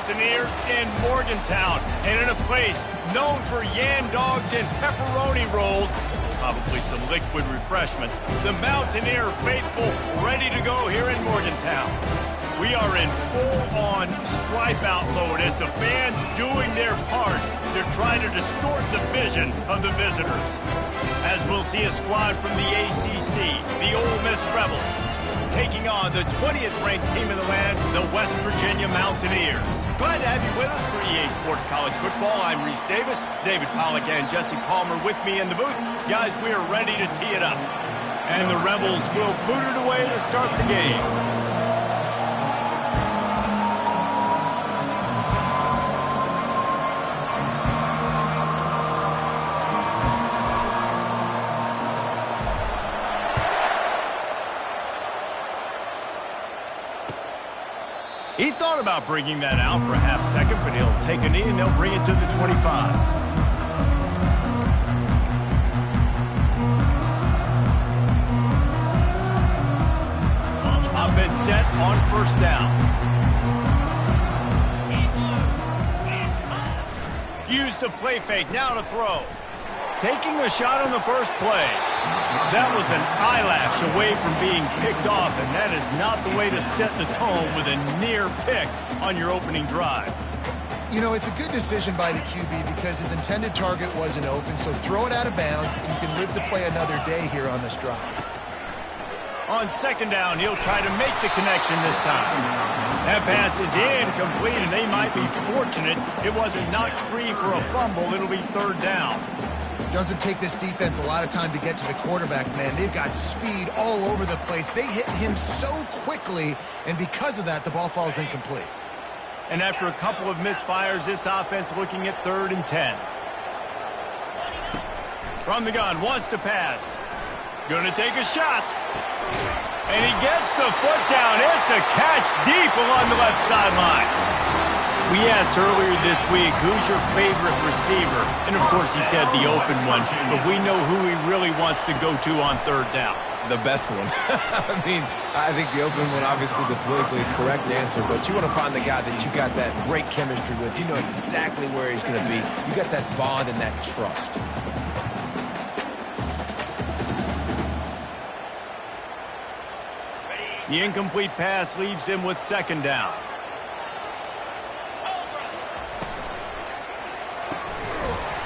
Mountaineers in Morgantown, and in a place known for Yan Dogs and pepperoni rolls, probably some liquid refreshments, the Mountaineer faithful ready to go here in Morgantown. We are in full-on stripe-out mode as the fans doing their part to try to distort the vision of the visitors. As we'll see a squad from the ACC, the Ole Miss Rebels, taking on the 20th ranked team in the land, the West Virginia Mountaineers. Glad to have you with us for EA Sports College Football. I'm Reese Davis, David Pollack and Jesse Palmer with me in the booth. Guys, we are ready to tee it up. And the Rebels will boot it away to start the game. He thought about bringing that out for a half second, but he'll take a knee and they'll bring it to the 25. Offense set on first down. Use the play fake, now to throw. Taking a shot on the first play. That was an eyelash away from being picked off, and that is not the way to set the tone with a near pick on your opening drive. You know, it's a good decision by the QB because his intended target wasn't open, so throw it out of bounds, and you can live to play another day here on this drive. On second down, he'll try to make the connection this time. That pass is incomplete, and they might be fortunate it wasn't knocked free for a fumble. It'll be third down. Doesn't take this defense a lot of time to get to the quarterback, man. They've got speed all over the place. They hit him so quickly, and because of that, the ball falls incomplete. And after a couple of misfires, this offense looking at 3rd and 10. From the gun, wants to pass. Gonna take a shot. And he gets the foot down. It's a catch deep along the left sideline. We asked earlier this week, who's your favorite receiver? And, of course, he said the open one. But we know who he really wants to go to on third down. The best one. I think the open one, obviously the politically correct answer, but you want to find the guy that you got that great chemistry with. You know exactly where he's going to be. You got that bond and that trust. The incomplete pass leaves him with second down.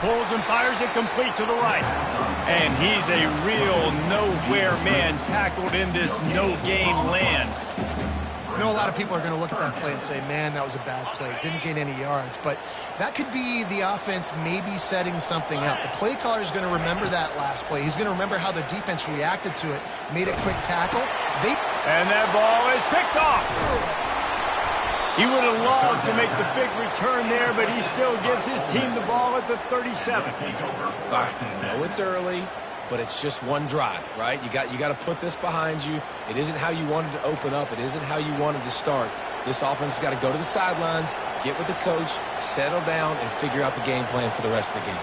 Pulls and fires it complete to the right. And he's a real nowhere man tackled in this no-gain land. I know a lot of people are going to look at that play and say, man, that was a bad play. Didn't gain any yards. But that could be the offense maybe setting something up. The play caller is going to remember that last play. He's going to remember how the defense reacted to it, made a quick tackle. And that ball is picked off. He would have loved to make the big return there, but he still gives his team the ball at the 37. I know it's early, but it's just one drive, right? You got to put this behind you. It isn't how you wanted to open up. It isn't how you wanted to start. This offense has got to go to the sidelines, get with the coach, settle down, and figure out the game plan for the rest of the game.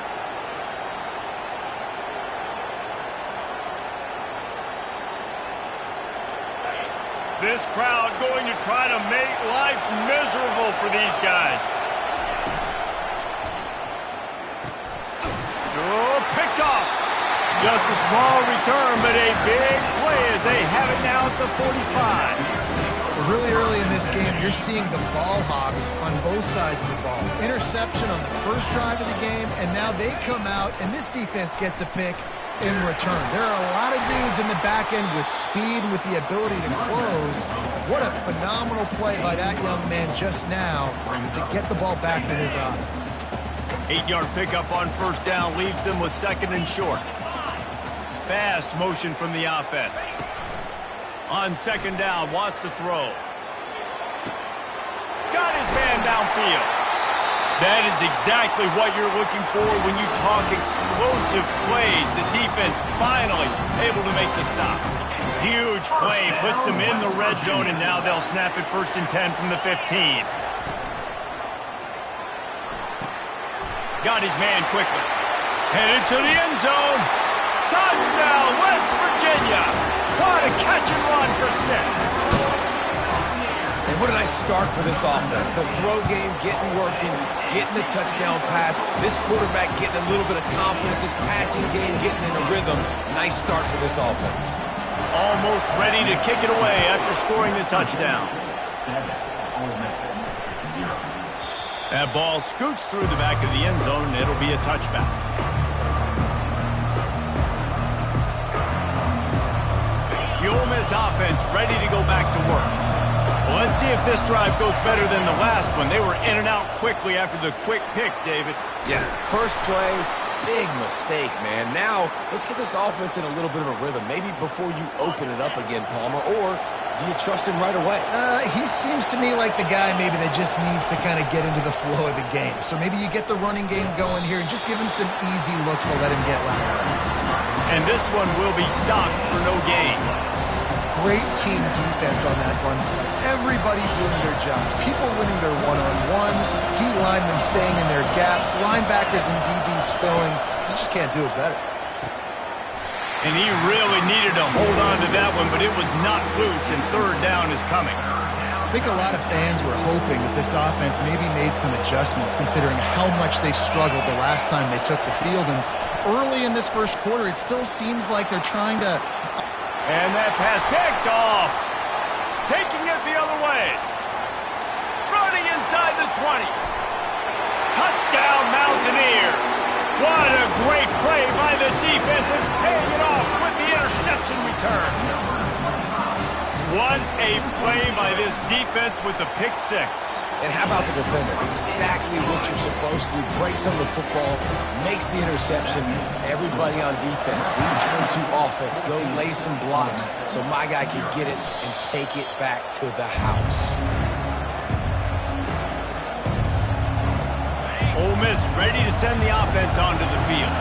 This crowd going to try to make life miserable for these guys. Oh, picked off. Just a small return, but a big play as they have it now at the 45. Really early in this game, you're seeing the ball hogs on both sides of the ball. Interception on the first drive of the game, and now they come out, and this defense gets a pick in return. There are a lot of dudes in the back end with speed and with the ability to close. What a phenomenal play by that young man just now to get the ball back to his offense. 8-yard pickup on first down leaves them with second and short. Fast motion from the offense. On second down, wants to throw. Got his man downfield. That is exactly what you're looking for when you talk explosive plays. The defense finally able to make the stop. Huge play, puts them in the red zone, and now they'll snap it 1st and 10 from the 15. Got his man quickly. Headed to the end zone. Touchdown, West Virginia. What a catch and run for 6. what a nice start for this offense. The throw game getting working, getting the touchdown pass. This quarterback getting a little bit of confidence. This passing game getting in a rhythm. Nice start for this offense. Almost ready to kick it away after scoring the touchdown. That ball scoots through the back of the end zone, and it'll be a touchback. The Ole Miss offense ready to go back to work. Well, let's see if this drive goes better than the last one. They were in and out quickly after the quick pick, David. Yeah, first play, big mistake, man. Now, let's get this offense in a little bit of a rhythm. Maybe before you open it up again, Palmer, or do you trust him right away? He seems to me like the guy maybe that just needs to kind of get into the flow of the game. So maybe you get the running game going here and just give him some easy looks to let him get lateral. And this one will be stopped for no gain. Great team defense on that one. Everybody doing their job. People winning their one-on-ones, D linemen staying in their gaps, linebackers and DBs filling. You just can't do it better. And he really needed to hold on to that one, but it was not loose, and third down is coming. I think a lot of fans were hoping that this offense maybe made some adjustments considering how much they struggled the last time they took the field. And early in this first quarter, it still seems like they're trying to... And that pass picked off. Taking it the other way. Running inside the 20. Touchdown, Mountaineers. What a great play by the defense and paying it off with the interception return. What a play by this defense with the pick six. And how about the defender? Exactly what you're supposed to. Breaks on the football, makes the interception. Everybody on defense, return to offense. Go lay some blocks so my guy can get it and take it back to the house. Ole Miss ready to send the offense onto the field.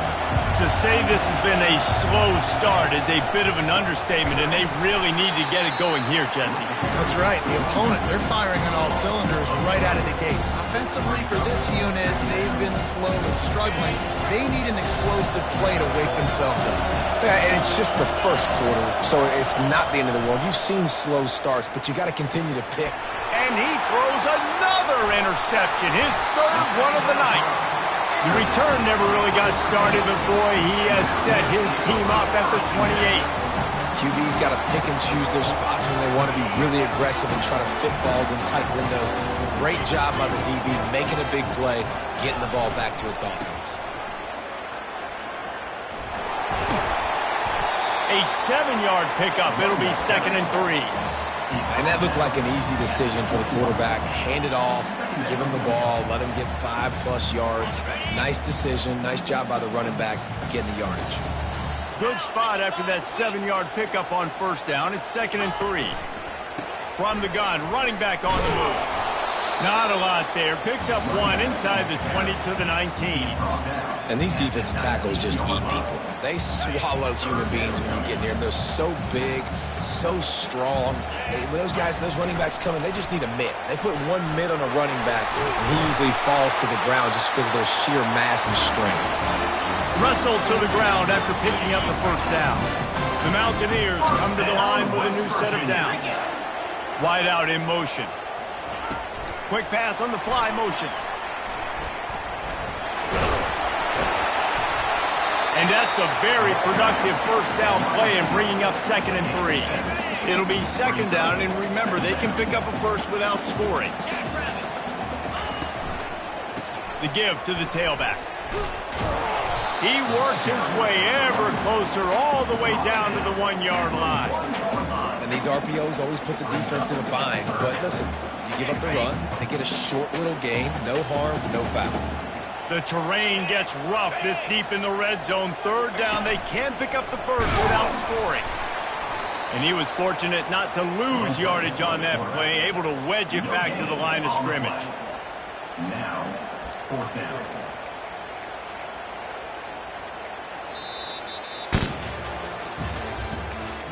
To say this has been a slow start is a bit of an understatement, and they really need to get it going here, Jesse. That's right. The opponent, they're firing on all cylinders right out of the gate. Offensively for this unit, they've been slow and struggling. They need an explosive play to wake themselves up. Yeah, and it's just the first quarter, so it's not the end of the world. You've seen slow starts, but you got to continue to pick. And he throws another interception, his third one of the night. The return never really got started, but boy, he has set his team up at the 28. QB's got to pick and choose their spots when they want to be really aggressive and try to fit balls in tight windows. Great job by the DB, making a big play, getting the ball back to its offense. A 7-yard pickup. It'll be 2nd and 3. And that looked like an easy decision for the quarterback. Hand it off, give him the ball, let him get 5+ yards. Nice decision. Nice job by the running back getting the yardage. Good spot after that 7-yard pickup on first down. It's 2nd and 3. From the gun, running back on the move. Not a lot there. Picks up one inside the 20 to the 19. And these defensive tackles just eat people. They swallow human beings when you get near them. They're so big, so strong. When those guys, those running backs come in, they just need a mitt. They put one mitt on a running back, and he usually falls to the ground just because of their sheer mass and strength. Wrestled to the ground after picking up the first down. The Mountaineers come to the line with a new set of downs. Wide out in motion. Quick pass on the fly motion. And that's a very productive first down play in bringing up 2nd and 3. It'll be 2nd down, and remember, they can pick up a first without scoring. The give to the tailback. He works his way ever closer all the way down to the 1-yard line. And these RPOs always put the defense in a bind. But listen, you give up the run, they get a short little gain, no harm, no foul. The terrain gets rough this deep in the red zone. 3rd down, they can't pick up the first without scoring. And he was fortunate not to lose yardage on that play, able to wedge it back to the line of scrimmage. Now, 4th down.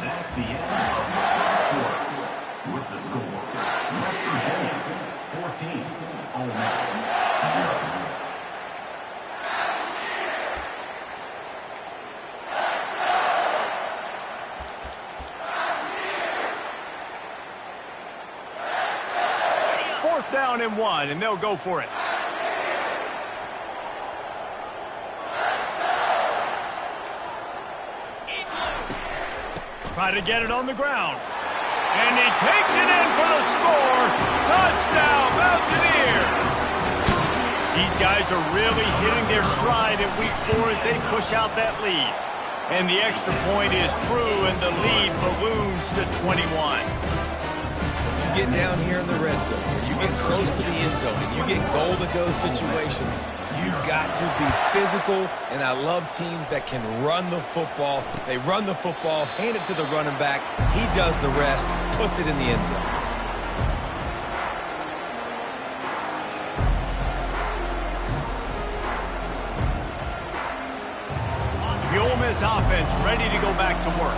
That's the end of the quarter. With the score, West Virginia 14, Ole Miss 0. down and 1, and they'll go for it. Try to get it on the ground. And he takes it in for the score. Touchdown, Mountaineers! These guys are really hitting their stride in week 4 as they push out that lead. And the extra point is true, and the lead balloons to 21. You get down here in the red zone, or you get close to the end zone, and you get goal-to-go situations, you've got to be physical, and I love teams that can run the football. They run the football, hand it to the running back. He does the rest, puts it in the end zone. The Ole Miss offense ready to go back to work.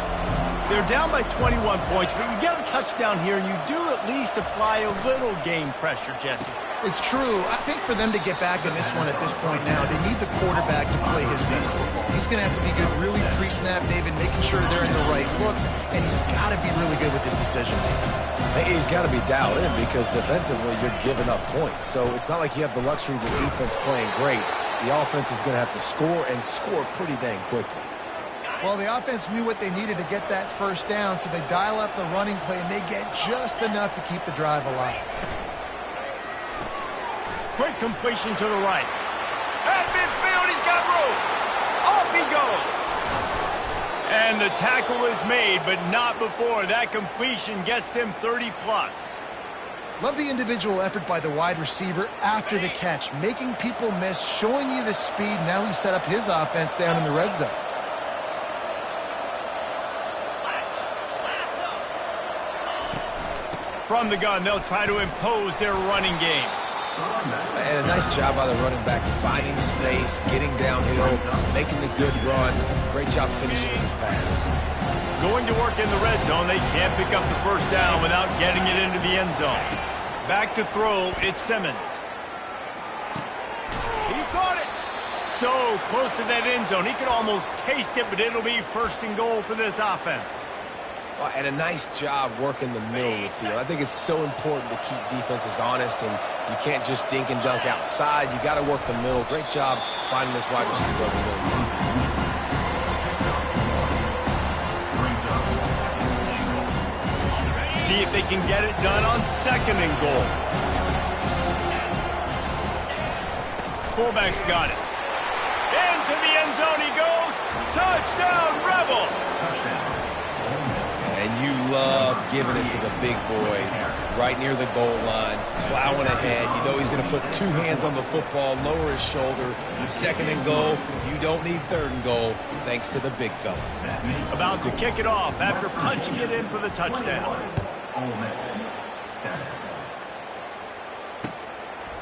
They're down by 21 points, but you get a touchdown here, and you do at least apply a little game pressure, Jesse. It's true. I think for them to get back in this one at this point now, they need the quarterback to play his best football. He's going to have to be good really pre-snap, David, making sure they're in the right looks, and he's got to be really good with his decision-making. He's got to be dialed in because defensively you're giving up points. So it's not like you have the luxury of the defense playing great. The offense is going to have to score and score pretty dang quickly. Well, the offense knew what they needed to get that first down, so they dial up the running play, and they get just enough to keep the drive alive. Quick completion to the right. At midfield, he's got room. Off he goes. And the tackle is made, but not before that completion gets them 30-plus. Love the individual effort by the wide receiver after the catch, making people miss, showing you the speed. Now he set up his offense down in the red zone. From the gun, they'll try to impose their running game. And a nice job by the running back, finding space, getting downhill, making the good run. Great job finishing with his pads. Going to work in the red zone, they can't pick up the first down without getting it into the end zone. Back to throw, it's Simmons. He caught it. So close to that end zone, he could almost taste it, but it'll be first and goal for this offense. And a nice job working the middle of the field. I think it's so important to keep defenses honest, and you can't just dink and dunk outside. You got to work the middle. Great job finding this wide receiver over the middle. See if they can get it done on second and goal. Fullback's got it. Into the end zone he goes. Touchdown, Rebels! And you love giving it to the big boy right near the goal line, plowing ahead. You know he's going to put two hands on the football, lower his shoulder. Second and goal, you don't need third and goal, thanks to the big fella. About to kick it off after punching it in for the touchdown.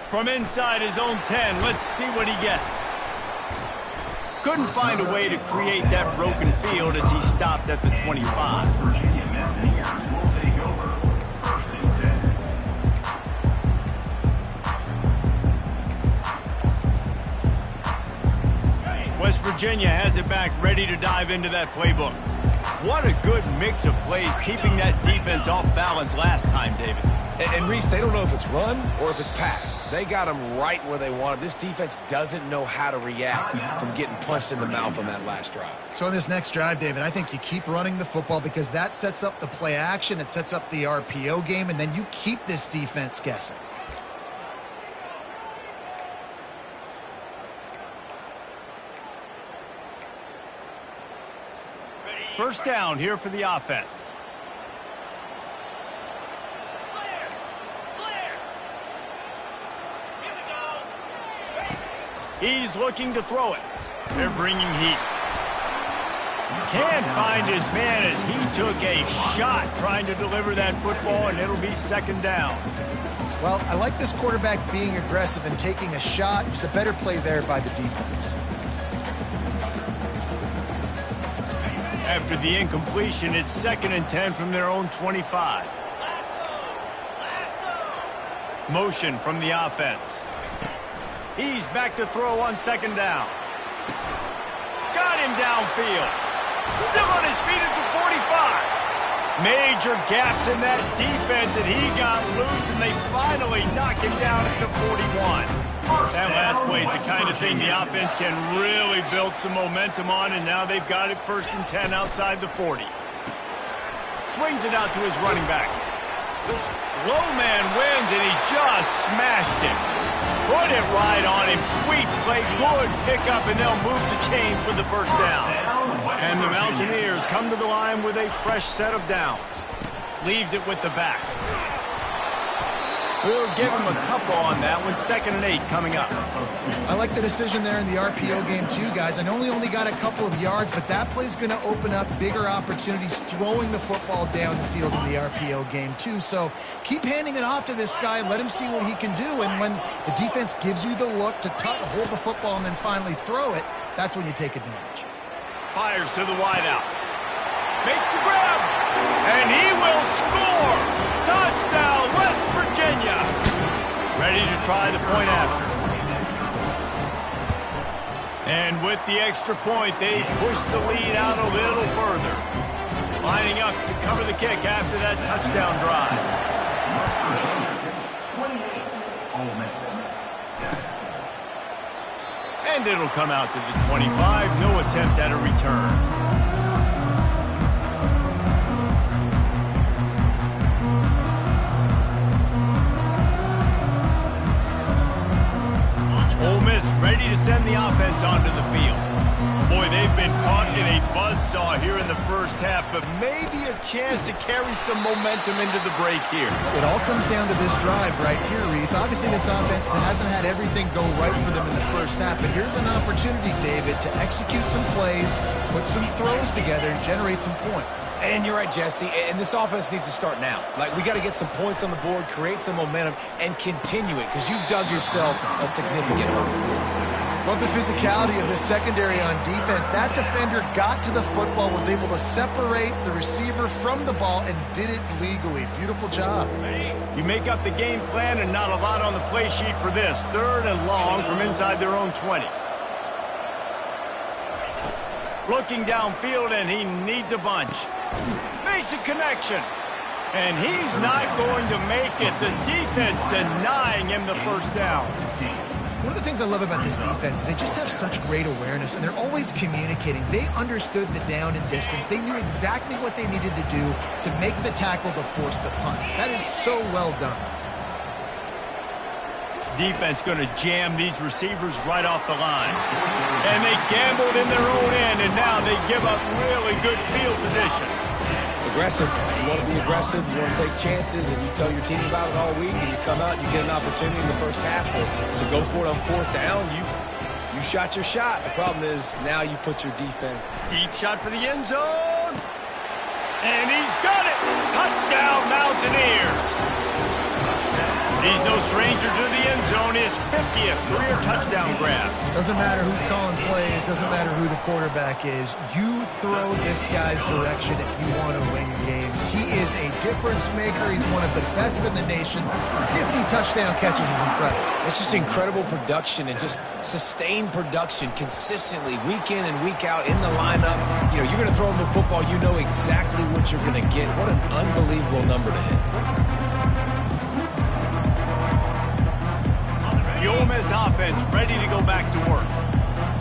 From inside his own 10, let's see what he gets. Couldn't find a way to create that broken field as he stopped at the 25. Virginia Mountaineers will take over. First and 10. West Virginia has it back, ready to dive into that playbook. What a good mix of plays, keeping that defense off balance last time, David. And Reese, they don't know if it's run or if it's pass. They got them right where they want it. This defense doesn't know how to react from getting punched in the mouth on that last drive. So in this next drive, David, I think you keep running the football because that sets up the play action, it sets up the RPO game, and then you keep this defense guessing. First down here for the offense. He's looking to throw it. They're bringing heat. Can't find his man as he took a shot trying to deliver that football, and it'll be second down. Well, I like this quarterback being aggressive and taking a shot. Just a better play there by the defense. After the incompletion, it's second and 10 from their own 25. Motion from the offense. He's back to throw on second down. Got him downfield. Still on his feet at the 45. Major gaps in that defense, and he got loose, and they finally knock him down at the 41. That last play is the kind of thing the offense can really build some momentum on, and now they've got it 1st and 10 outside the 40. Swings it out to his running back. Low man wins, and he just smashed him. Put it right on him. Sweet play, good pickup, and they'll move the chains with the 1st down. And the Mountaineers come to the line with a fresh set of downs. Leaves it with the back. We'll give him a couple on that one. 2nd and 8 coming up. I like the decision there in the RPO game too, guys. I know he only got a couple of yards, but that play's going to open up bigger opportunities throwing the football down the field in the RPO game too. So keep handing it off to this guy. Let him see what he can do. And when the defense gives you the look to hold the football and then finally throw it, that's when you take advantage. Fires to the wideout. Makes the grab. And he will score. Touchdown, West Virginia. Ready to try the point after. And with the extra point, they push the lead out a little further. Lining up to cover the kick after that touchdown drive. West Virginia, 28. Ole Miss, 7. And it'll come out to the 25. No attempt at a return. Ole Miss ready to send the offense onto the field. Boy, they've been caught in a buzzsaw here in the 1st half, but maybe a chance to carry some momentum into the break here. It all comes down to this drive right here, Reese. Obviously, this offense hasn't had everything go right for them in the 1st half, but here's an opportunity, David, to execute some plays, put some throws together, and generate some points. And you're right, Jesse, and this offense needs to start now. Like, we got to get some points on the board, create some momentum, and continue it, because you've dug yourself a significant hole. Love the physicality of the secondary on defense. That defender got to the football, was able to separate the receiver from the ball, and did it legally. Beautiful job. You make up the game plan, and not a lot on the play sheet for this. 3rd and long from inside their own 20. Looking downfield, and he needs a bunch. Makes a connection. And he's not going to make it. The defense denying him the 1st down. One of the things I love about this defense is they just have such great awareness, and they're always communicating. They understood the down and distance. They knew exactly what they needed to do to make the tackle to force the punt. That is so well done. Defense going to jam these receivers right off the line. And they gambled in their own end, and now they give up really good field position. Aggressive. You want to be aggressive, you want to take chances, and you tell your team about it all week, and you come out and you get an opportunity in the 1st half to go for it on 4th down. You shot your shot. The problem is now you put your defense. Deep shot for the end zone. And he's got it. Touchdown, Mountaineers. He's no stranger to the end zone. His 50th career touchdown grab. Doesn't matter who's calling plays. Doesn't matter who the quarterback is. You throw this guy's direction if you want to win games. He is a difference maker. He's one of the best in the nation. 50 touchdown catches is incredible. It's just incredible production and just sustained production consistently week in and week out in the lineup. You know, you're going to throw him the football. You know exactly what you're going to get. What an unbelievable number to hit. The Ole Miss offense ready to go back to work.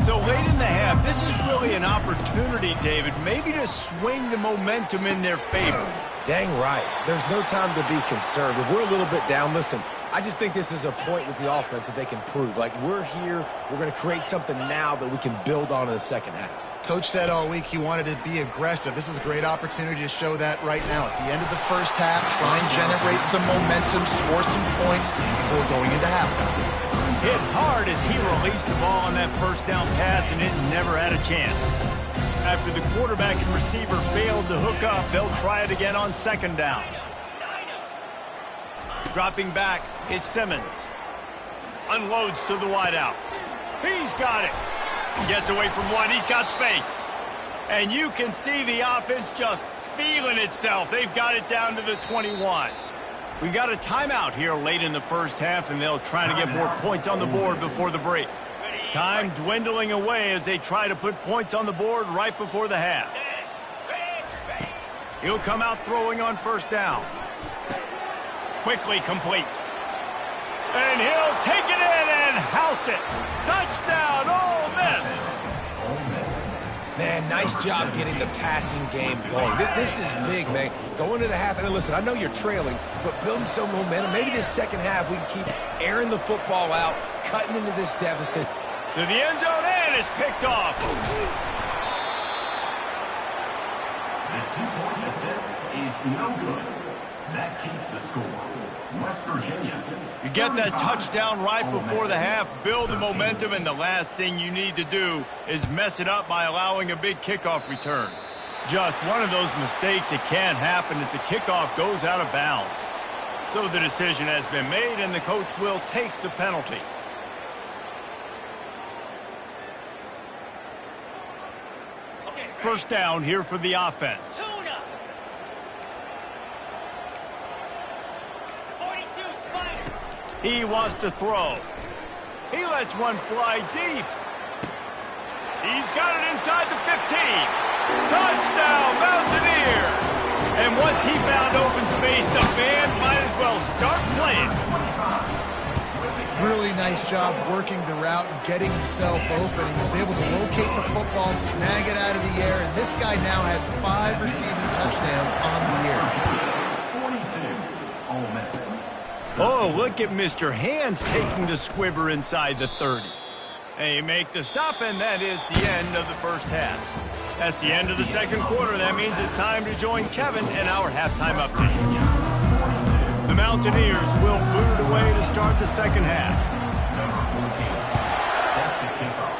So late in the half, this is really an opportunity, David, maybe to swing the momentum in their favor. Dang right. There's no time to be concerned. If we're a little bit down, listen, I just think this is a point with the offense that they can prove. Like, we're here, we're going to create something now that we can build on in the 2nd half. Coach said all week he wanted to be aggressive. This is a great opportunity to show that right now. At the end of the 1st half, try and generate some momentum, score some points before going into halftime. Hit hard as he released the ball on that 1st down pass, and it never had a chance. After the quarterback and receiver failed to hook up, they'll try it again on 2nd down. Dropping back, it's Simmons. Unloads to the wideout. He's got it. Gets away from one. He's got space. And you can see the offense just feeling itself. They've got it down to the 21. We got a timeout here late in the 1st half, and they'll try to get more points on the board before the break. Time dwindling away as they try to put points on the board right before the half. He'll come out throwing on first down. Quickly complete. And he'll take it in and house it. Touchdown, Ole Miss. Man, nice job getting the passing game going. This is big, man. Going to the half, and listen, I know you're trailing, but building some momentum. Maybe this second half we can keep airing the football out, cutting into this deficit. To the end zone, and it's picked off. The 2-point attempt is no good. That keeps the score. West Virginia. You get that touchdown right before the half, build the momentum, and the last thing you need to do is mess it up by allowing a big kickoff return. Just one of those mistakes that can't happen as the kickoff goes out of bounds. So the decision has been made, and the coach will take the penalty. First down here for the offense. He wants to throw. He lets one fly deep. He's got it inside the 15. Touchdown, Mountaineers! And once he found open space, the band might as well start playing. Really nice job working the route and getting himself open. He was able to locate the football, snag it out of the air, and this guy now has 5 receiving touchdowns on the year. 42, Ole Miss. Oh, look at Mr. Hands taking the squibber inside the 30. They make the stop, and that is the end of the first half. That's the end of the second quarter. That means it's time to join Kevin and our halftime update. The Mountaineers will boot it away to start the second half. Number 14. Set to kick off.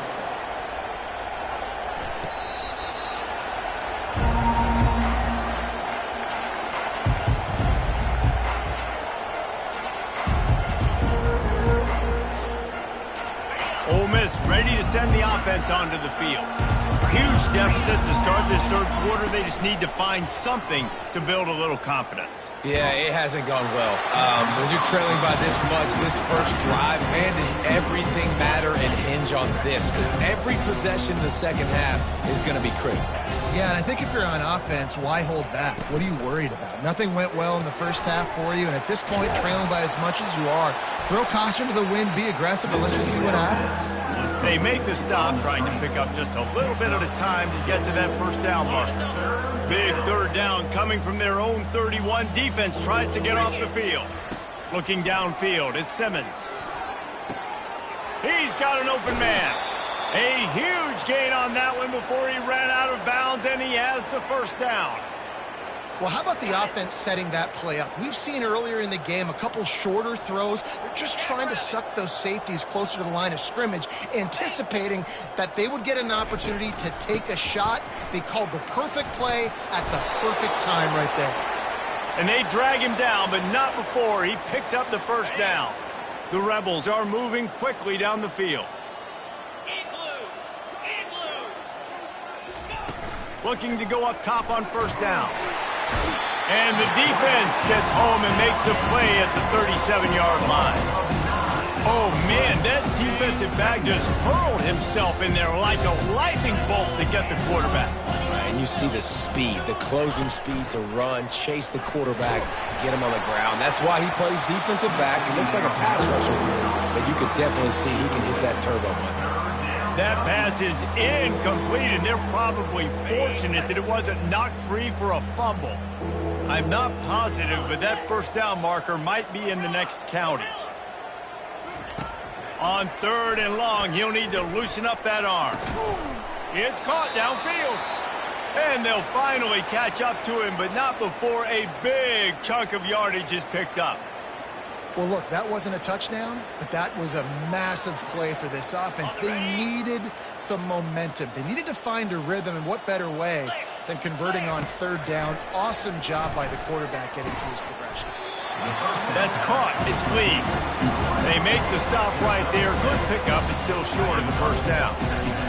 Ole Miss ready to send the offense onto the field. Huge deficit to start this third quarter. They just need to find something to build a little confidence. Yeah, it hasn't gone well. When you're trailing by this much, this first drive, man, does everything matter and hinge on this? Because every possession in the second half is going to be critical. Yeah, and I think if you're on offense, why hold back? What are you worried about? Nothing went well in the first half for you, and at this point, trailing by as much as you are, throw caution to the wind, be aggressive, and let's just see what happens. They make the stop, trying to pick up just a little bit at a time to get to that first down mark. Big third down coming from their own 31. Defense tries to get off the field. Looking downfield, it's Simmons. He's got an open man. A huge gain on that one before he ran out of bounds, and he has the first down. Well, how about the offense setting that play up? We've seen earlier in the game a couple shorter throws. They're just trying to suck those safeties closer to the line of scrimmage, anticipating that they would get an opportunity to take a shot. They called the perfect play at the perfect time right there. And they drag him down, but not before he picks up the first down. The Rebels are moving quickly down the field. Looking to go up top on first down. And the defense gets home and makes a play at the 37-yard line. Oh, man, that defensive back just hurled himself in there like a lightning bolt to get the quarterback. And you see the speed, the closing speed to run, chase the quarterback, get him on the ground. That's why he plays defensive back. He looks like a pass rusher here, but you could definitely see he can hit that turbo button. That pass is incomplete, and they're probably fortunate that it wasn't knocked free for a fumble. I'm not positive, but that first down marker might be in the next county. On third and long, he'll need to loosen up that arm. It's caught downfield. And they'll finally catch up to him, but not before a big chunk of yardage is picked up. Well, look, that wasn't a touchdown, but that was a massive play for this offense. They needed some momentum. They needed to find a rhythm, and what better way than converting on third down. Awesome job by the quarterback getting through his progression. That's caught. It's Lee. They make the stop right there. Good pickup. It's still short of the first down.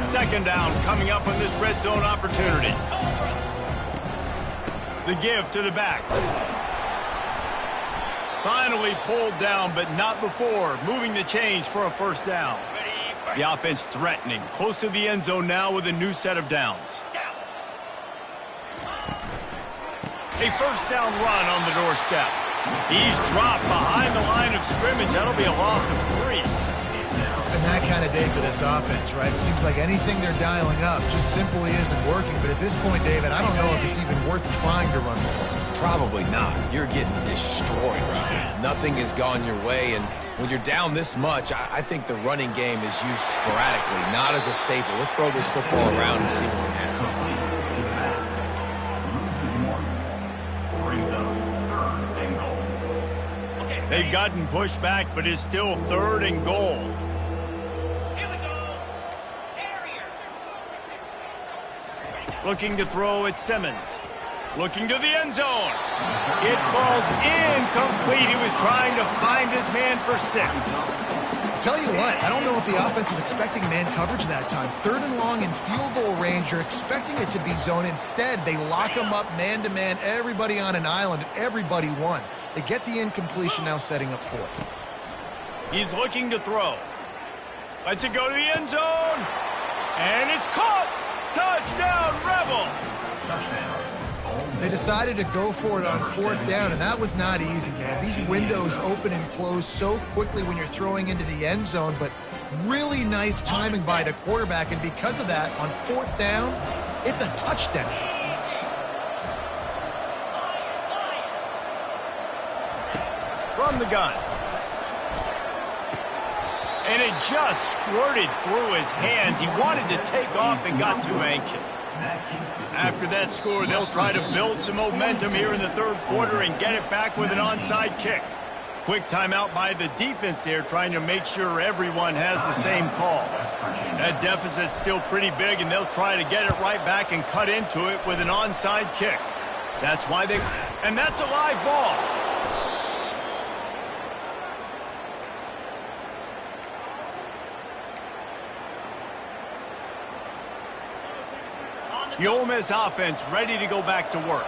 Second down coming up on this red zone opportunity. The give to the back. Finally pulled down, but not before. Moving the chains for a first down. The offense threatening. Close to the end zone now with a new set of downs. A first down run on the doorstep. He's dropped behind the line of scrimmage. That'll be a loss of 3. It's been that kind of day for this offense, right? It seems like anything they're dialing up just simply isn't working. But at this point, David, I don't know if it's even worth trying to run the ball. Probably not. You're getting destroyed right now. Nothing has gone your way, and when you're down this much, I think the running game is used sporadically, not as a staple. Let's throw this football around and see what can happen. They've gotten pushed back, but it's still 3rd and goal. Looking to throw at Simmons. Looking to the end zone. It falls incomplete. He was trying to find his man for 6. Tell you what, I don't know if the offense was expecting man coverage that time. 3rd and long in field goal range, you're expecting it to be zone. Instead, they lock him up man-to-man, everybody on an island, and everybody won. They get the incompletion, now setting up 4th. He's looking to throw. Lets it go to the end zone. And it's caught. Touchdown, Rebels. Touchdown. They decided to go for it on 4th down, and that was not easy, man. These windows open and close so quickly when you're throwing into the end zone, but really nice timing by the quarterback, and because of that, on 4th down, it's a touchdown. From the gun. And it just squirted through his hands. He wanted to take off and got too anxious. After that score, they'll try to build some momentum here in the 3rd quarter and get it back with an onside kick. Quick timeout by the defense there, trying to make sure everyone has the same call. That deficit's still pretty big, and they'll try to get it right back and cut into it with an onside kick. That's why they... And that's a live ball. The Ole Miss offense ready to go back to work.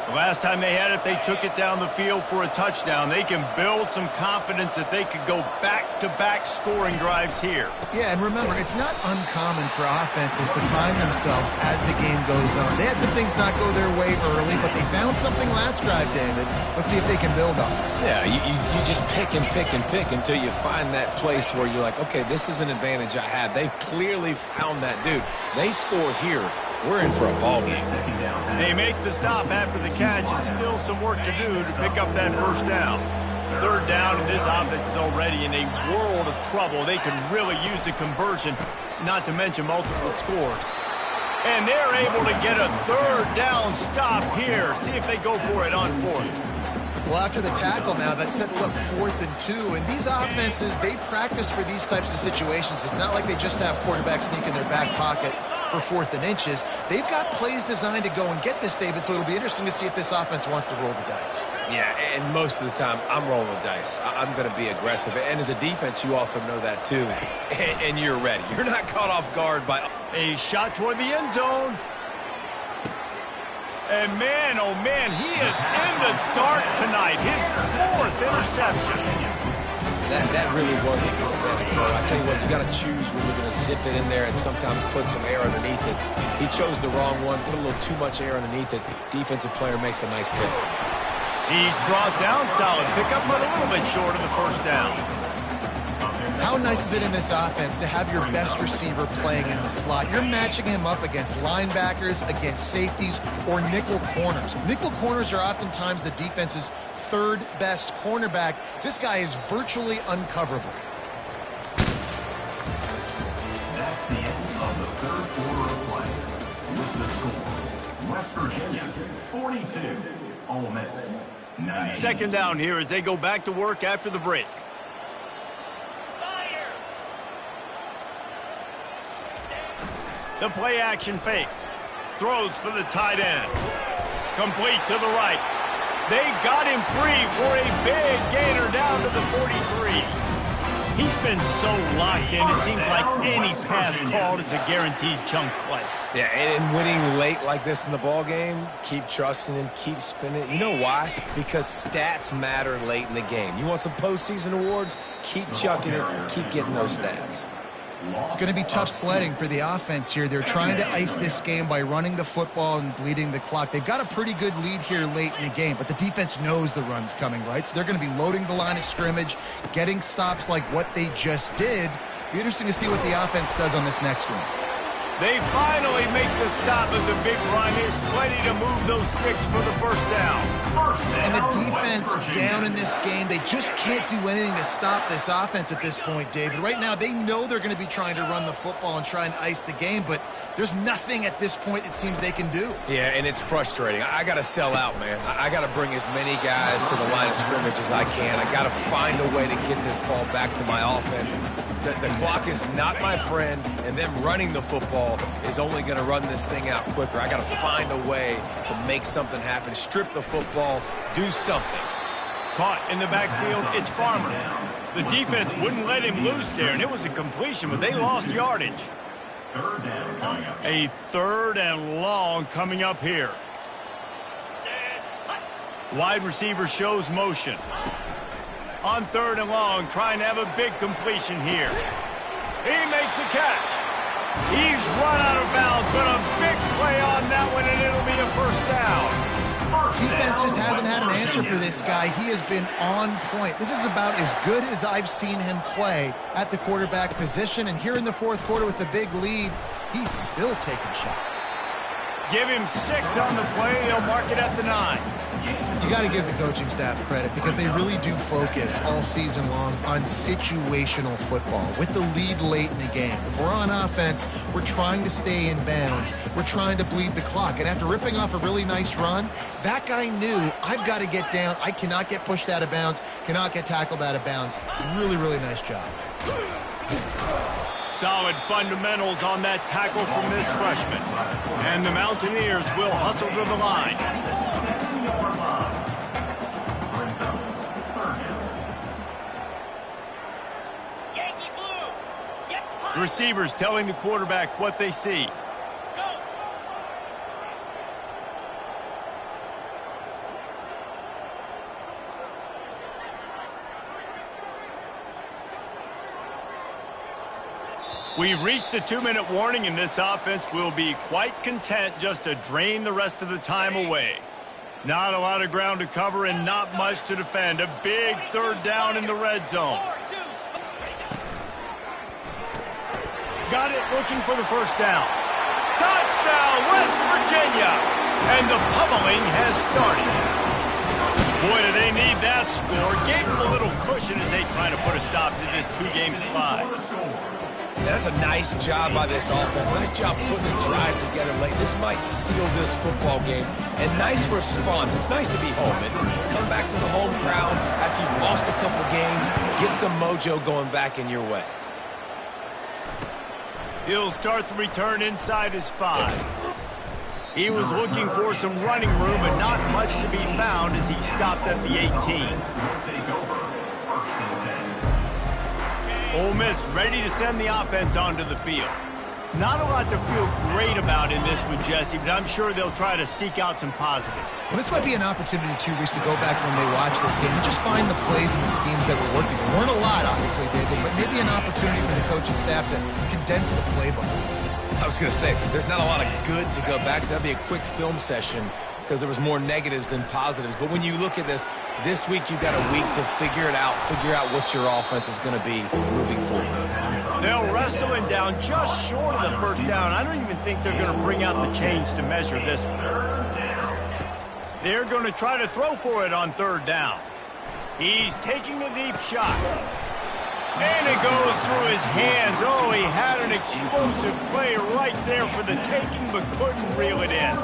The last time they had it, they took it down the field for a touchdown. They can build some confidence that they could go back-to-back scoring drives here. Yeah, and remember, it's not uncommon for offenses to find themselves as the game goes on. They had some things not go their way early, but they found something last drive, David. Let's see if they can build on it. Yeah, you just pick and pick and pick until you find that place where you're like, okay, this is an advantage I have. They've clearly found that dude. They score here. We're in for a ball game. They make the stop after the catch, and still some work to do to pick up that first down. 3rd down, and this offense is already in a world of trouble. They could really use a conversion, not to mention multiple scores. And they're able to get a 3rd down stop here. See if they go for it on 4th. Well, after the tackle now, that sets up 4th and 2. And these offenses, they practice for these types of situations. It's not like they just have quarterbacks sneak in their back pocket for 4th and inches. They've got plays designed to go and get this, David, so it'll be interesting to see if this offense wants to roll the dice. Yeah, and most of the time, I'm rolling the dice. I'm going to be aggressive. And as a defense, you also know that, too. And you're ready. You're not caught off guard by... A shot toward the end zone. And man, oh man, he is in the dark tonight. His 4th interception. That really wasn't his best throw. I tell you what, you got to choose when you're going to zip it in there and sometimes put some air underneath it. He chose the wrong one, put a little too much air underneath it. Defensive player makes the nice pick. He's brought down, solid pickup, but a little bit short of the first down. How nice is it in this offense to have your best receiver playing in the slot? You're matching him up against linebackers, against safeties, or nickel corners. Nickel corners are oftentimes the defense's 3rd best cornerback. This guy is virtually uncoverable. That's the end of the 3rd quarter of play. With the score, West Virginia 42, Ole Miss 9. 2nd down here as they go back to work after the break. The play action fake. Throws for the tight end. Complete to the right. They got him free for a big gainer down to the 43. He's been so locked in, it seems like any pass called is a guaranteed chunk play. Yeah, and winning late like this in the ball game, keep trusting him, keep spinning. You know why? Because stats matter late in the game. You want some postseason awards? Keep chucking it, keep getting those stats. It's going to be tough sledding for the offense here. They're trying to ice this game by running the football and bleeding the clock. They've got a pretty good lead here late in the game, but the defense knows the run's coming, right? So they're going to be loading the line of scrimmage, getting stops like what they just did. Be interesting to see what the offense does on this next one. They finally make the stop of the big run. There's plenty to move those sticks for the first down. And the defense down in this game, they just can't do anything to stop this offense at this point, David. Right now, they know they're going to be trying to run the football and try and ice the game, but there's nothing at this point it seems they can do. Yeah, and it's frustrating. I got to sell out, man. I got to bring as many guys to the line of scrimmage as I can. I got to find a way to get this ball back to my offense. The clock is not my friend, and them running the football is only going to run this thing out quicker. I got to find a way to make something happen, strip the football, do something. Caught in the backfield, it's Farmer. The defense wouldn't let him loose there, and it was a completion, but they lost yardage. A third and long coming up here. Wide receiver shows motion. On third and long, trying to have a big completion here. He makes a catch. He's run out of bounds, but a big play on that one, and it'll be a first down. Defense just hasn't had an answer for this guy. He has been on point. This is about as good as I've seen him play at the quarterback position, and here in the fourth quarter with a big lead, he's still taking shots. Give him 6 on the play. They'll mark it at the 9. You got to give the coaching staff credit because they really do focus all season long on situational football with the lead late in the game. If we're on offense, we're trying to stay in bounds. We're trying to bleed the clock. And after ripping off a really nice run, that guy knew, I've got to get down. I cannot get pushed out of bounds, cannot get tackled out of bounds. Really, really nice job. Solid fundamentals on that tackle from this freshman. And the Mountaineers will hustle to the line. Receivers telling the quarterback what they see. We've reached the 2-minute warning, and this offense will be quite content just to drain the rest of the time away. Not a lot of ground to cover and not much to defend. A big third down in the red zone. Got it, looking for the first down. Touchdown, West Virginia! And the pummeling has started. Boy, do they need that score. Gave them a little cushion as they try to put a stop to this 2-game slide. That's a nice job by this offense. Nice job putting the drive together late. This might seal this football game. And nice response. It's nice to be home and come back to the home crowd after you've lost a couple games. Get some mojo going back in your way. He'll start the return inside his 5. He was looking for some running room, but not much to be found as he stopped at the 18. Ole Miss ready to send the offense onto the field. Not a lot to feel great about in this one, Jesse, but I'm sure they'll try to seek out some positives. Well, this might be an opportunity, too, Reese, to go back when they watch this game and just find the plays and the schemes that were working. There weren't a lot, obviously, David, but maybe an opportunity for the coaching staff to condense the playbook. I was going to say, there's not a lot of good to go back to. That'd be a quick film session because there was more negatives than positives. But when you look at this week you've got a week to figure out what your offense is going to be moving forward. They'll wrestle him down just short of the first down. I don't even think they're going to bring out the chains to measure this one. They're going to try to throw for it on third down. He's taking a deep shot. And it goes through his hands. Oh, he had an explosive play right there for the taking, but couldn't reel it in.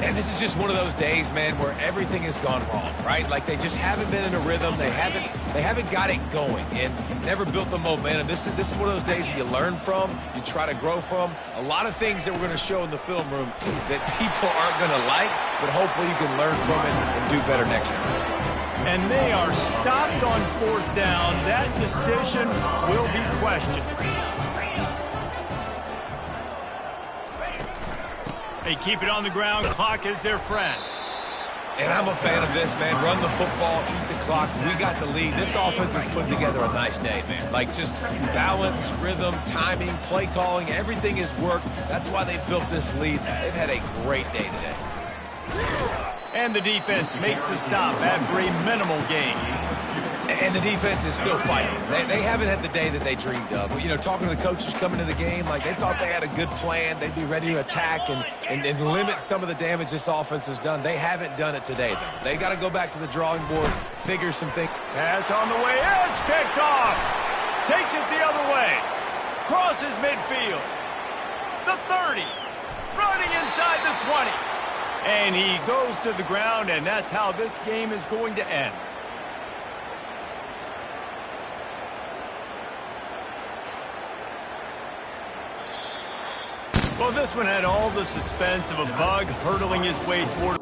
And this is just one of those days, man, where everything has gone wrong, right? Like they just haven't been in a rhythm. They haven't got it going and never built the momentum. This is one of those days that you learn from, you try to grow from. A lot of things that we're going to show in the film room that people aren't going to like, but hopefully you can learn from it and do better next time. And they are stopped on fourth down. That decision will be questioned. They keep it on the ground. Clock is their friend. And I'm a fan of this, man. Run the football, eat the clock. We got the lead. This offense has put together a nice day, man. Like, just balance, rhythm, timing, play calling, everything has worked. That's why they built this lead. They've had a great day today. And the defense makes the stop after a minimal gain. And the defense is still fighting. They haven't had the day that they dreamed of. You know, talking to the coaches coming into the game, like they thought they had a good plan. They'd be ready to attack and limit some of the damage this offense has done. They haven't done it today, though. They got to go back to the drawing board, figure some things. Pass on the way. It's kicked off. Takes it the other way. Crosses midfield. The 30. Running inside the 20. And he goes to the ground, and that's how this game is going to end. Well, this one had all the suspense of a bug hurtling his way toward.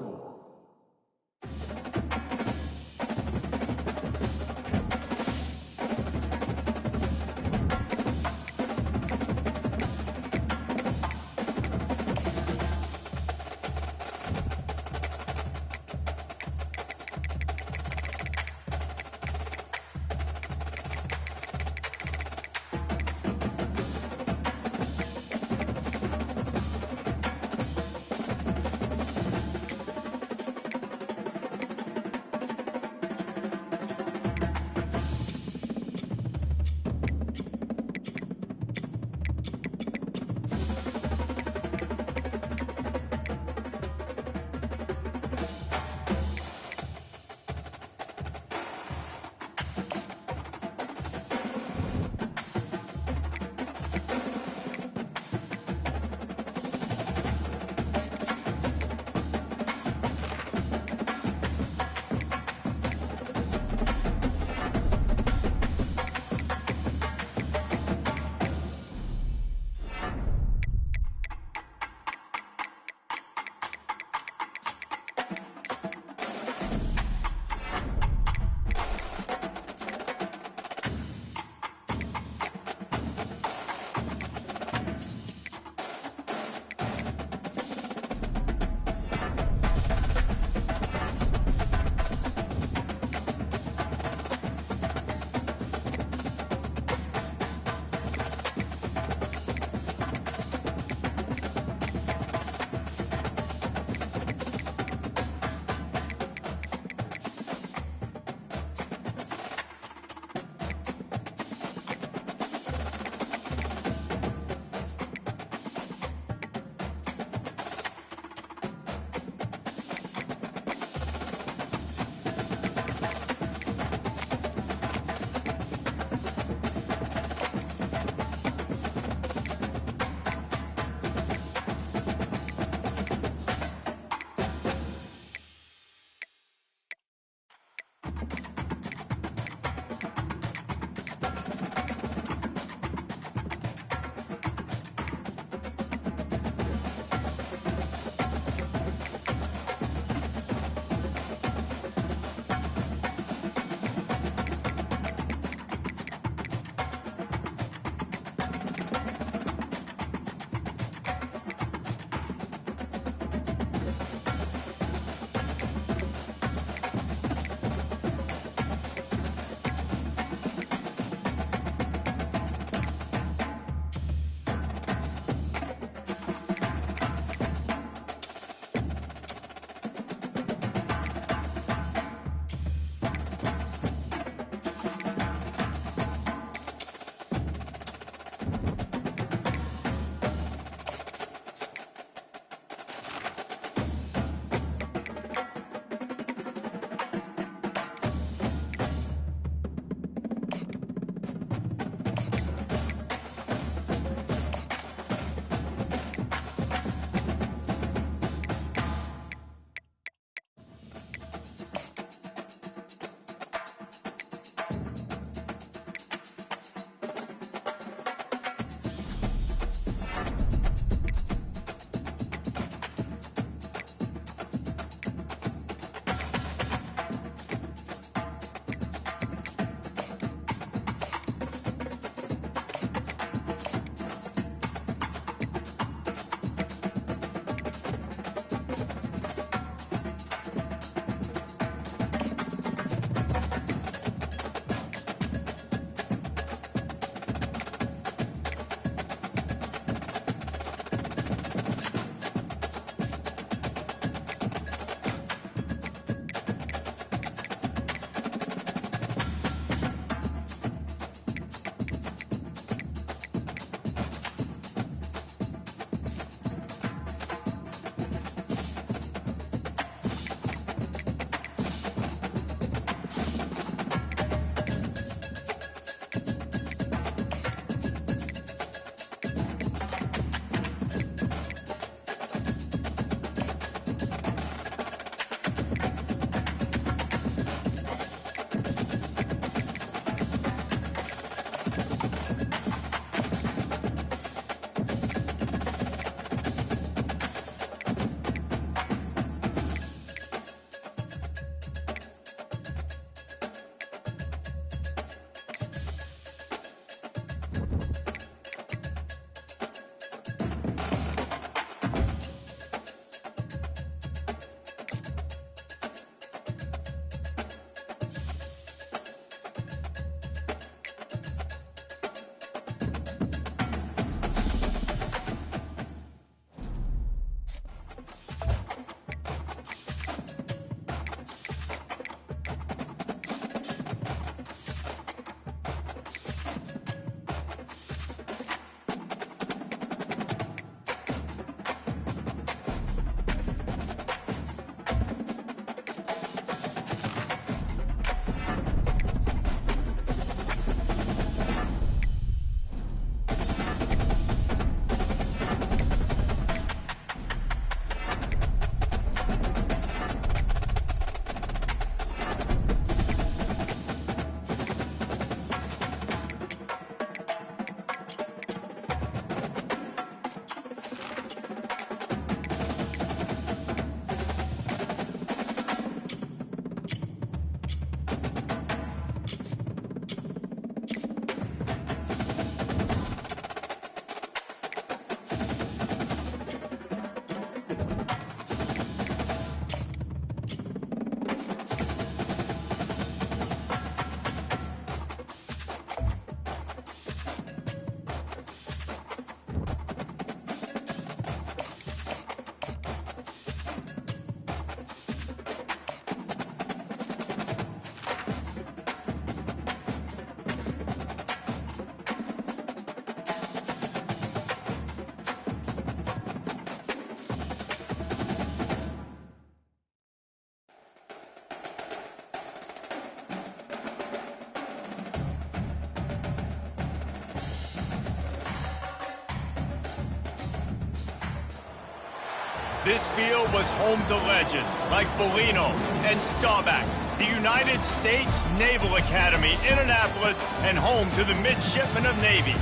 This field was home to legends like Bellino and Staubach, the United States Naval Academy in Annapolis, and home to the Midshipmen of Navy.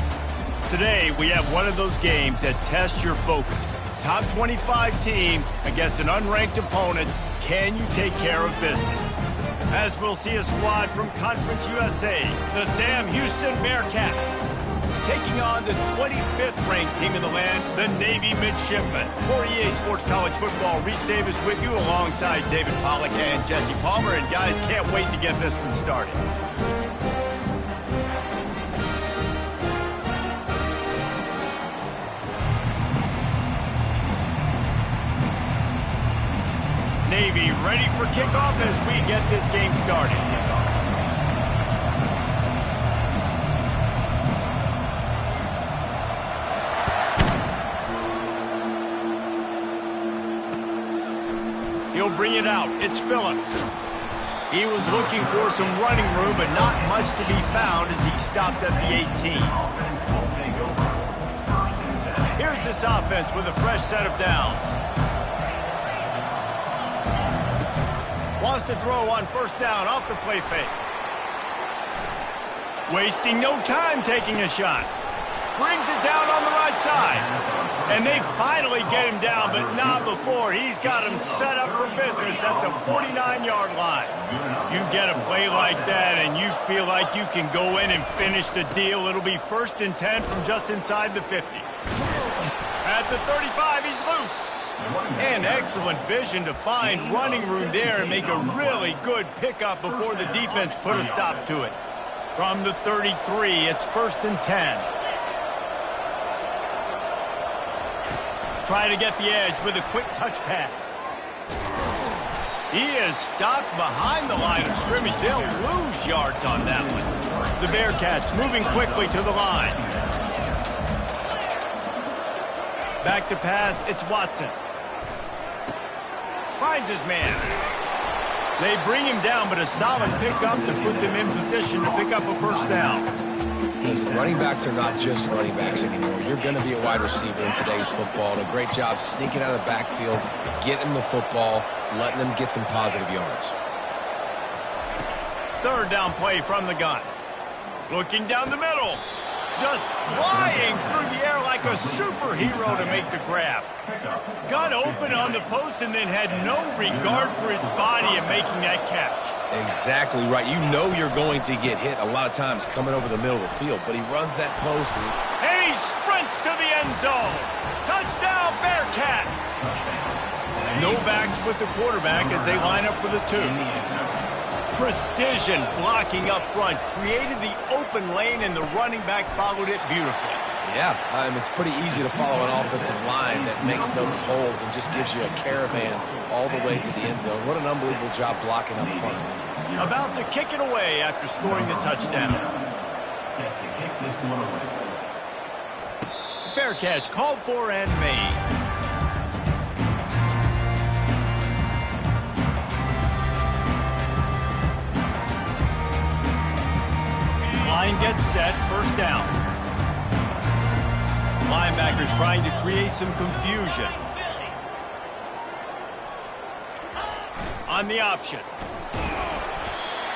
Today, we have one of those games that tests your focus. Top 25 team against an unranked opponent. Can you take care of business? As we'll see a squad from Conference USA, the Sam Houston Bearcats, taking on the 25th ranked team in the land, the Navy Midshipmen. For EA Sports College Football, Reese Davis with you alongside David Pollack and Jesse Palmer. And guys, can't wait to get this one started. Navy ready for kickoff as we get this game started. He'll bring it out. It's Phillips. He was looking for some running room, but not much to be found as he stopped at the 18. Here's this offense with a fresh set of downs. Wants to throw on first down off the play fake. Wasting no time taking a shot. Brings it down on the right side. And they finally get him down, but not before. He's got him set up for business at the 49-yard line. You get a play like that and you feel like you can go in and finish the deal. It'll be 1st and 10 from just inside the 50. At the 35, he's loose. And excellent vision to find running room there and make a really good pickup before the defense put a stop to it. From the 33, it's 1st and 10. Try to get the edge with a quick touch pass. He is stopped behind the line of scrimmage. They'll lose yards on that one. The Bearcats moving quickly to the line. Back to pass, it's Watson. Finds his man. They bring him down, but a solid pickup to put them in position to pick up a first down. Listen, running backs are not just running backs anymore. You're going to be a wide receiver in today's football. And a great job sneaking out of the backfield, getting the football, letting them get some positive yards. 3rd down play from the gun. Looking down the middle. Just flying through the air like a superhero to make the grab. Got open on the post and then had no regard for his body in making that catch. Exactly right. You know you're going to get hit a lot of times coming over the middle of the field, but he runs that post. And he sprints to the end zone. Touchdown, Bearcats. No backs with the quarterback as they line up for the 2. Precision blocking up front. Created the open lane, and the running back followed it beautifully. Yeah, it's pretty easy to follow an offensive line that makes those holes and just gives you a caravan all the way to the end zone. What an unbelievable job blocking up front. About to kick it away after scoring the touchdown. Set to kick this one away. Fair catch called for and made. Line gets set, 1st down. Linebackers trying to create some confusion. On the option.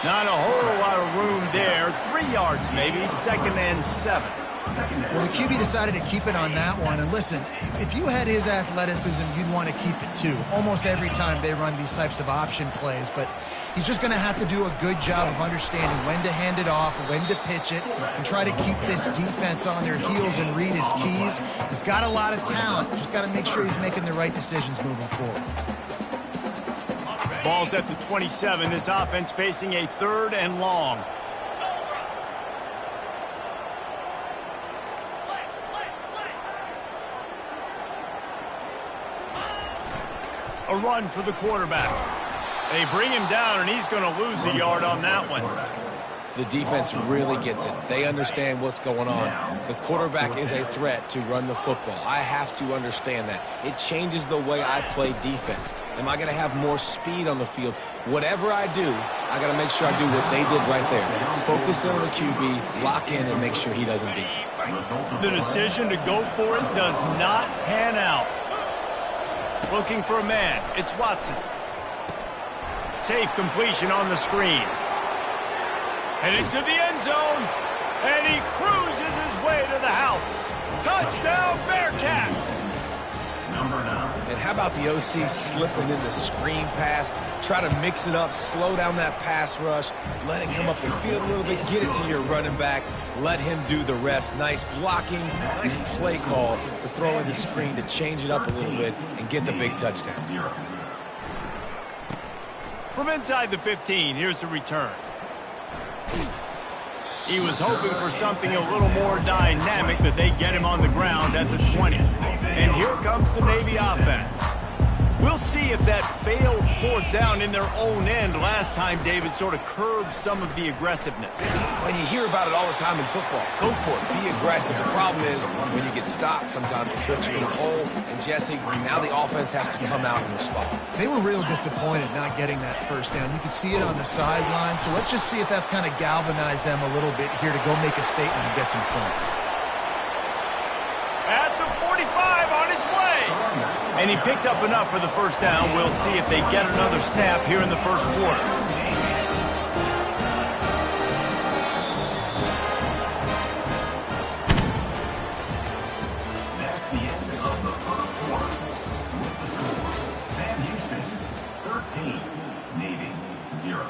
Not a whole lot of room there. 3 yards maybe, 2nd and 7. Well, the QB decided to keep it on that one. And listen, if you had his athleticism, you'd want to keep it too. Almost every time they run these types of option plays. But he's just going to have to do a good job of understanding when to hand it off, when to pitch it, and try to keep this defense on their heels and read his keys. He's got a lot of talent. Just got to make sure he's making the right decisions moving forward. Ball's at the 27. This offense facing a 3rd and long. A run for the quarterback. They bring him down, and he's going to lose a yard on that one. The defense really gets it. They understand what's going on. The quarterback is a threat to run the football. I have to understand that. It changes the way I play defense. Am I going to have more speed on the field? Whatever I do, I got to make sure I do what they did right there. Focus on the QB, lock in, and make sure he doesn't beat me. The decision to go for it does not pan out. Looking for a man. It's Watson. Safe completion on the screen. Heading to the end zone. And he cruises his way to the house. Touchdown, Bearcats! Number 9. And how about the OC slipping in the screen pass? Try to mix it up, slow down that pass rush, let it come up the field a little bit, get it to your running back, let him do the rest. Nice blocking, nice play call to throw in the screen to change it up a little bit and get the big touchdown. 0. From inside the 15, here's the return. He was hoping for something a little more dynamic, but they get him on the ground at the 20. And here comes the Navy offense. We'll see if that failed fourth down in their own end last time, David, sort of curbed some of the aggressiveness. Well, you hear about it all the time in football. Go for it. Be aggressive. The problem is when you get stopped, sometimes it puts you in a hole. And, Jesse, now the offense has to come out and respond. They were real disappointed not getting that first down. You could see it on the sideline. So let's just see if that's kind of galvanized them a little bit here to go make a statement and get some points. At the 45 on his way. And he picks up enough for the first down. We'll see if they get another snap here in the first quarter. That's the end of the first quarter. With the score, Sam Houston 13, Navy 0.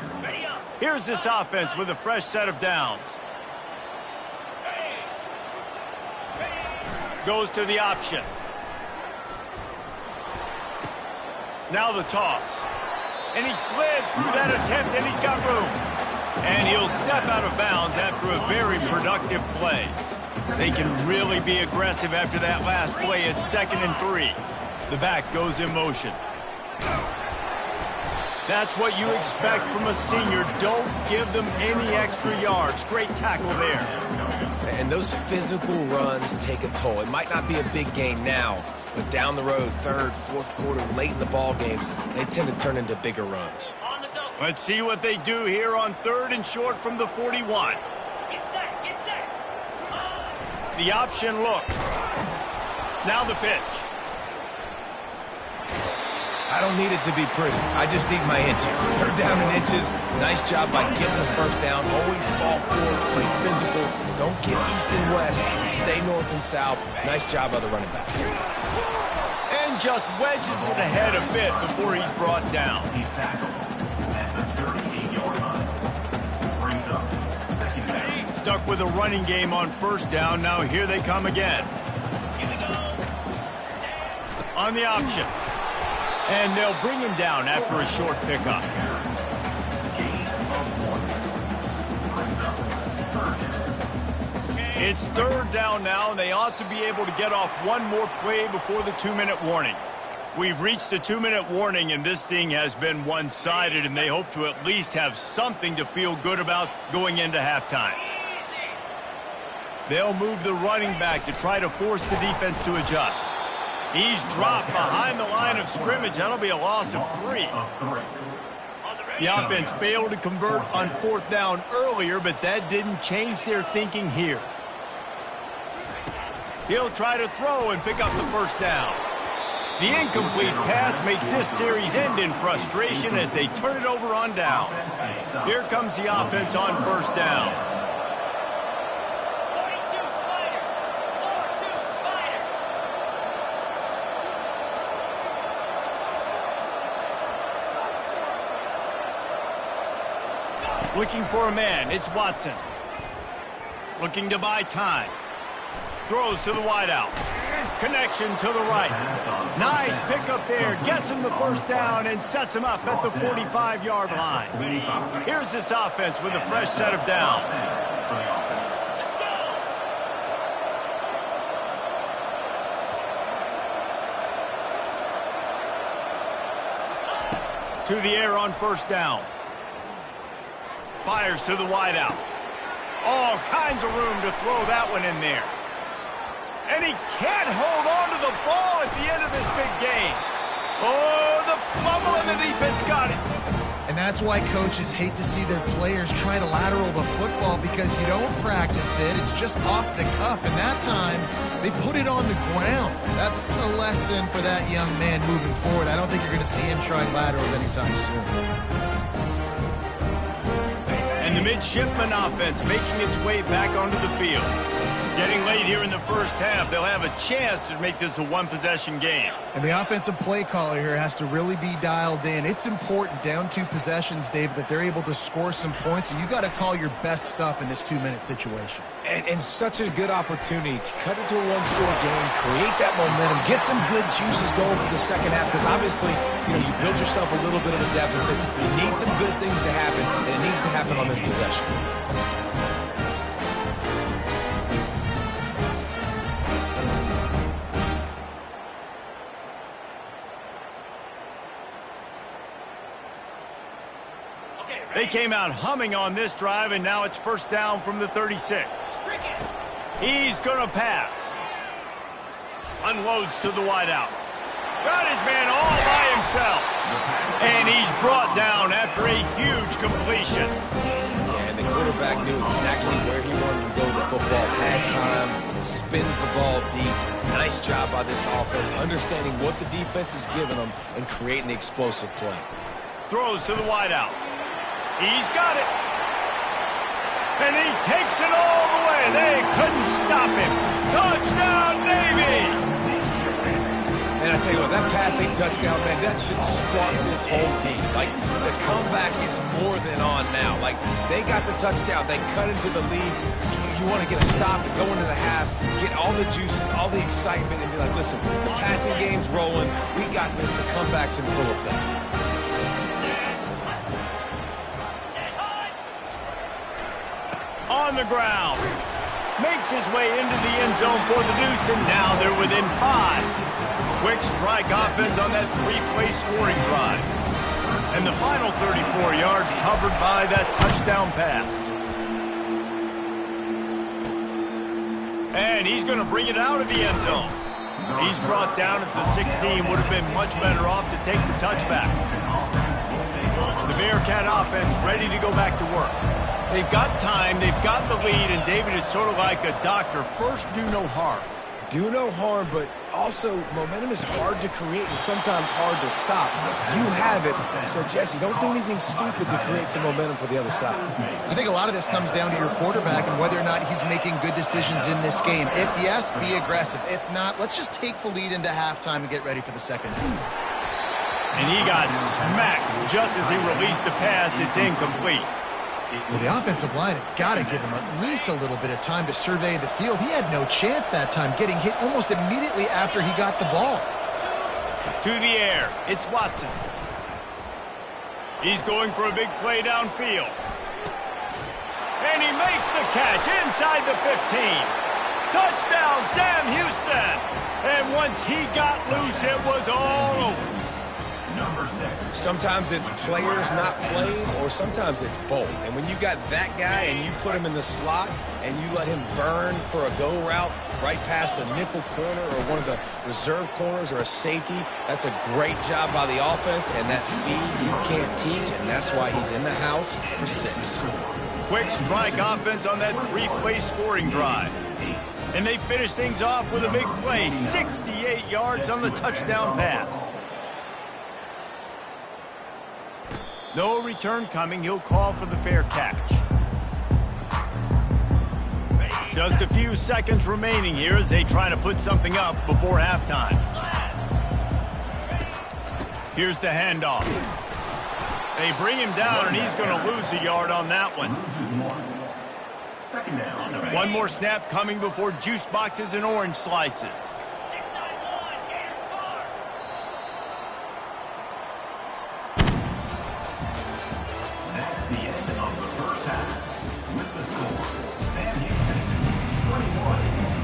Here's this offense with a fresh set of downs. Goes to the option. Now the toss. And he slid through that attempt, and he's got room. And he'll step out of bounds after a very productive play. They can really be aggressive after that last play. It's 2nd and 3. The back goes in motion. That's what you expect from a senior. Don't give them any extra yards. Great tackle there. And those physical runs take a toll. It might not be a big gain now, but down the road, 3rd, 4th quarter, late in the ball games, they tend to turn into bigger runs. Let's see what they do here on 3rd and short from the 41. The option look. Now the pitch. I don't need it to be pretty. I just need my inches. 3rd down and inches. Nice job by getting the first down. Always fall forward, play physical. Don't get east and west. Stay north and south. Nice job by the running back. And just wedges it ahead a bit before he's brought down. He's tackled at the 38-yard line. Brings up 2nd down. Stuck with a running game on 1st down. Now here they come again. On the option. And they'll bring him down after a short pickup. Gain of 1. Brings up 3rd down. It's 3rd down now, and they ought to be able to get off one more play before the 2-minute warning. We've reached the 2-minute warning, and this thing has been one-sided, and they hope to at least have something to feel good about going into halftime. They'll move the running back to try to force the defense to adjust. He's dropped behind the line of scrimmage. That'll be a loss of 3. The offense failed to convert on 4th down earlier, but that didn't change their thinking here. He'll try to throw and pick up the first down. The incomplete pass makes this series end in frustration as they turn it over on downs. Here comes the offense on 1st down. Looking for a man, it's Watson. Looking to buy time. Throws to the wideout. Connection to the right. Nice pickup there. Gets him the first down and sets him up at the 45-yard line. Here's this offense with a fresh set of downs. To the air on 1st down. Fires to the wideout. All kinds of room to throw that one in there. And he can't hold on to the ball at the end of this big game. Oh, the fumble, and the defense got it. And And that's why coaches hate to see their players try to lateral the football because you don't practice it. It's just off the cuff. And that time, they put it on the ground. That's a lesson for that young man moving forward. I don't think you're going to see him trying laterals anytime soon. And the midshipman offense making its way back onto the field. Getting late here in the first half, they'll have a chance to make this a one-possession game. And the offensive play caller here has to really be dialed in. It's important down 2 possessions, Dave, that they're able to score some points. So you got to call your best stuff in this 2-minute situation. And such a good opportunity to cut into a one-score game, create that momentum, get some good juices going for the second half. Because obviously, you build yourself a little bit of a deficit. You need some good things to happen, and it needs to happen on this possession. They came out humming on this drive, and now it's first down from the 36. He's going to pass. Unloads to the wideout. Got his man all by himself. And he's brought down after a huge completion. And the quarterback knew exactly where he wanted to go with the football. Had time, spins the ball deep. Nice job by this offense, understanding what the defense is giving them and creating the explosive play. Throws to the wideout. He's got it. And he takes it all the way. They couldn't stop him. Touchdown, Navy! And I tell you what, that passing touchdown, man, that should spark this whole team. Like, the comeback is more than on now. Like, they got the touchdown. They cut into the lead. You want to get a stop and go into the half, get all the juices, all the excitement, and be like, listen, the passing game's rolling. We got this. The comeback's in full effect. On the ground. Makes his way into the end zone for the deuce, and now they're within 5. Quick strike offense on that 3-play scoring drive. And the final 34 yards covered by that touchdown pass. And he's going to bring it out of the end zone. He's brought down at the 16. Would have been much better off to take the touchback. The Bearcat offense ready to go back to work. They've got time, they've got the lead, and David, is sort of like a doctor. First, do no harm. Do no harm, but also momentum is hard to create and sometimes hard to stop. You have it, so Jesse, don't do anything stupid to create some momentum for the other side. I think a lot of this comes down to your quarterback and whether or not he's making good decisions in this game. If yes, be aggressive. If not, let's just take the lead into halftime and get ready for the second half. And he got smacked just as he released the pass. It's incomplete. Well, the offensive line has got to give him at least a little bit of time to survey the field. He had no chance that time, getting hit almost immediately after he got the ball. To the air, it's Watson. He's going for a big play downfield. And he makes the catch inside the 15. Touchdown, Sam Houston. And once he got loose, it was all over. Number 6. Sometimes it's players, not plays, or sometimes it's both. And when you got that guy and you put him in the slot and you let him burn for a go route right past a nickel corner or one of the reserve corners or a safety, that's a great job by the offense, and that speed you can't teach, and that's why he's in the house for 6. Quick strike offense on that 3-play scoring drive. And they finish things off with a big play, 68 yards on the touchdown pass. No return coming. He'll call for the fair catch. Just a few seconds remaining here as they try to put something up before halftime. Here's the handoff. They bring him down, and he's going to lose a yard on that one. Second down. One more snap coming before juice boxes and orange slices.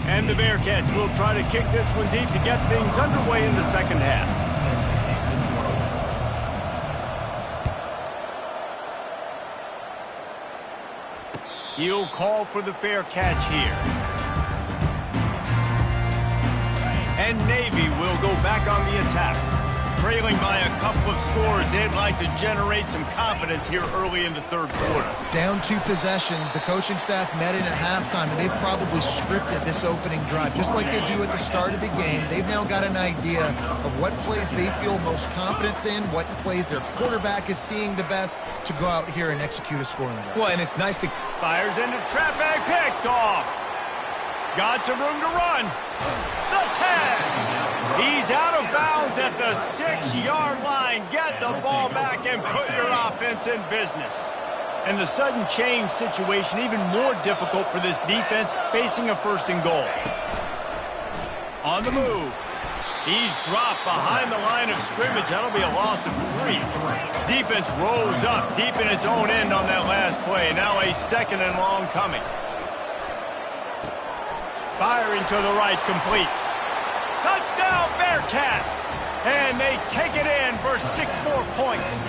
And the Bearcats will try to kick this one deep to get things underway in the second half. He'll call for the fair catch here. And Navy will go back on the attack. trailing by a couple of scores. They'd like to generate some confidence here early in the third quarter. Down 2 possessions. The coaching staff met in at halftime, and they've probably scripted this opening drive. Just like they do at the start of the game, they've now got an idea of what plays they feel most confident in, what plays their quarterback is seeing the best to go out here and execute a scoring drive. Well, and it's nice to... Fires into traffic, picked off. Got some room to run. The 10. He's out of bounds at the 6-yard line. Get the ball back and put your offense in business. And the sudden change situation even more difficult for this defense facing a 1st and goal. On the move. He's dropped behind the line of scrimmage. That'll be a loss of 3. Defense rolls up deep in its own end on that last play. Now a 2nd and long coming. Firing to the right, complete. Touchdown, Bearcats! And they take it in for 6 more points.